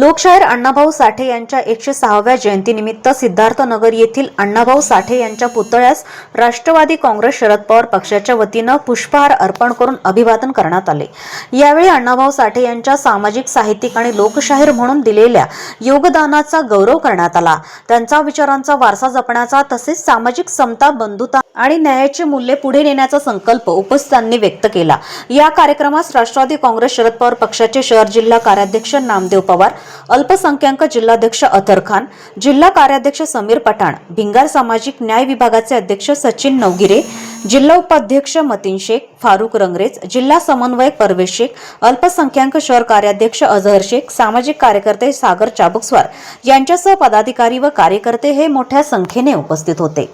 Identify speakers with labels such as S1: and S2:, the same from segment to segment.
S1: लोकशाहीर अण्णाभाऊ साठे यांच्या 106व्या जयंतीनिमित्त सिद्धार्थनगर येथील अण्णाभाऊ साठे यांच्या पुतळ्यास राष्ट्रवादी काँग्रेस शरद पवार पक्षाच्या वतीने पुष्पहार अर्पण करून अभिवादन करण्यात आले। यावेळी अण्णाभाऊ साठे यांच्या सामाजिक, साहित्यिक आणि लोकशाहीर म्हणून दिलेल्या योगदानाचा गौरव करण्यात आला। त्यांचा विचारांचा वारसा जपण्याचा तसेच सामाजिक समता, बंधुता आणि न्यायाचे मूल्य पुढे नेण्याचा संकल्प उपस्थितांनी व्यक्त केला। या कार्यक्रमास राष्ट्रवादी काँग्रेस शरद पवार पक्षाचे शहर जिल्हा कार्याध्यक्ष नामदेव पवार, अल्पसंख्याक जिल्हाध्यक्ष अतर खान, जिल्हा कार्याध्यक्ष समीर पठाण, भिंगार सामाजिक न्याय विभागाचे अध्यक्ष सचिन नवगिरे, जिल्हा उपाध्यक्ष मतीन शेख, फारुक रंगरेज, जिल्हा समन्वयक परवेश शेख, अल्पसंख्याक शहर कार्याध्यक्ष अजहर शेख, सामाजिक कार्यकर्ते सागर चाबुकस्वार यांच्यासह पदाधिकारी व कार्यकर्ते हे मोठ्या संख्येने उपस्थित होते।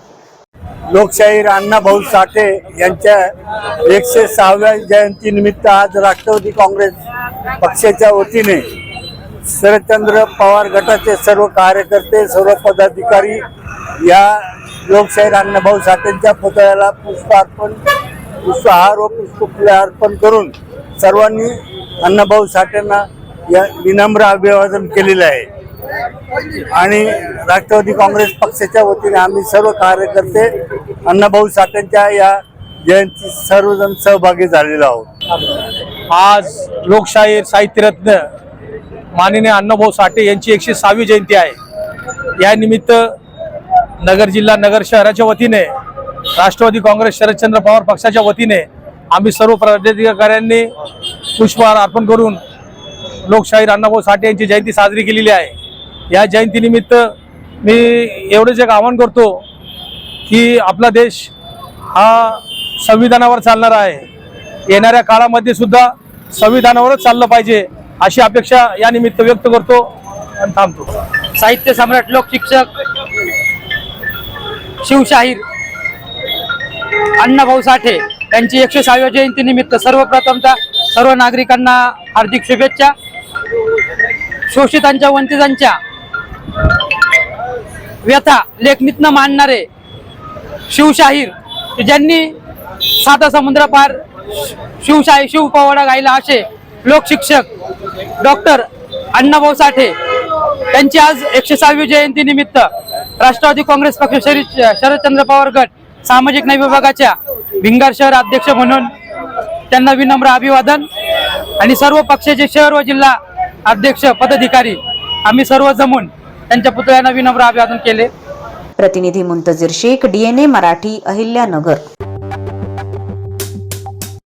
S2: लोकशाहीर अण्णाभाऊ साठे यांच्या 106व्या जयंतीनिमित्त आज राष्ट्रवादी काँग्रेस पक्षाच्या वतीने शरदचंद्र पवार गटाचे सर्व कार्यकर्ते, सर्व पदाधिकारी या लोकशाहीर अण्णाभाऊ साठेंच्या पुतळ्याला पुष्पहार व पुष्पफुले अर्पण करून सर्वांनी अण्णाभाऊ साठेंना या विनम्र अभिवादन केलेले आहे। आणि राष्ट्रवादी काँग्रेस पक्षाच्या वतीने आम्ही सर्व कार्यकर्ते अण्णाभाऊ साठेंच्या या जयंती सर्वजण सहभागी झालेलो आहोत।
S3: आज लोकशाहीर, साहित्यरत्न माननीय अण्णाभाऊ साठे यांची 106वी जयंती आहे। या निमित्त नगर जिल्हा, नगर शहराच्या वतीने राष्ट्रवादी काँग्रेस शरदचंद्र पवार पक्षाच्या वतीने आम्ही सर्व पदाधिकाऱ्यांनी पुष्पहार अर्पण करून लोकशाहीर अण्णाभाऊ साठे यांची जयंती साजरी केलेली आहे। या जयंतीनिमित्त मी एवढेच एक आवाहन करतो की आपला देश हा संविधानावर चालणारा आहे। येणाऱ्या काळामध्ये सुद्धा संविधानावरच चाललं पाहिजे अशी अपेक्षा या निमित्त व्यक्त करतो आणि थांबतो।
S4: साहित्य सम्राट, लोकशिक्षक, शिवशाहीर अण्णाभाऊ साठे यांची 106व्या जयंतीनिमित्त सर्वप्रथमतः सर्व नागरिकांना हार्दिक शुभेच्छा। शोषितांच्या, वंचितांच्या व्यथा लेखणीतनं मांडणारे शिवशाहीर, ज्यांनी साता समुद्र पार शिवशाही शिवपोवाडा गायला असे लोकशिक्षक डॉक्टर अण्णाभाऊ साठे यांची आज 106वी जयंतीनिमित्त राष्ट्रवादी काँग्रेस पक्ष शरदचंद्र पवार गट सामाजिक न्याय विभागाच्या भिंगार शहर अध्यक्ष म्हणून त्यांना विनम्र अभिवादन आणि सर्व पक्षाचे शहर व जिल्हा अध्यक्ष, पदाधिकारी आम्ही सर्व जमून त्यांच्या पुतळ्यांना विनम्र अभिवादन केले।
S1: प्रतिनिधी मुंतजीर शेख, DNA मराठी, अहिल्यानगर।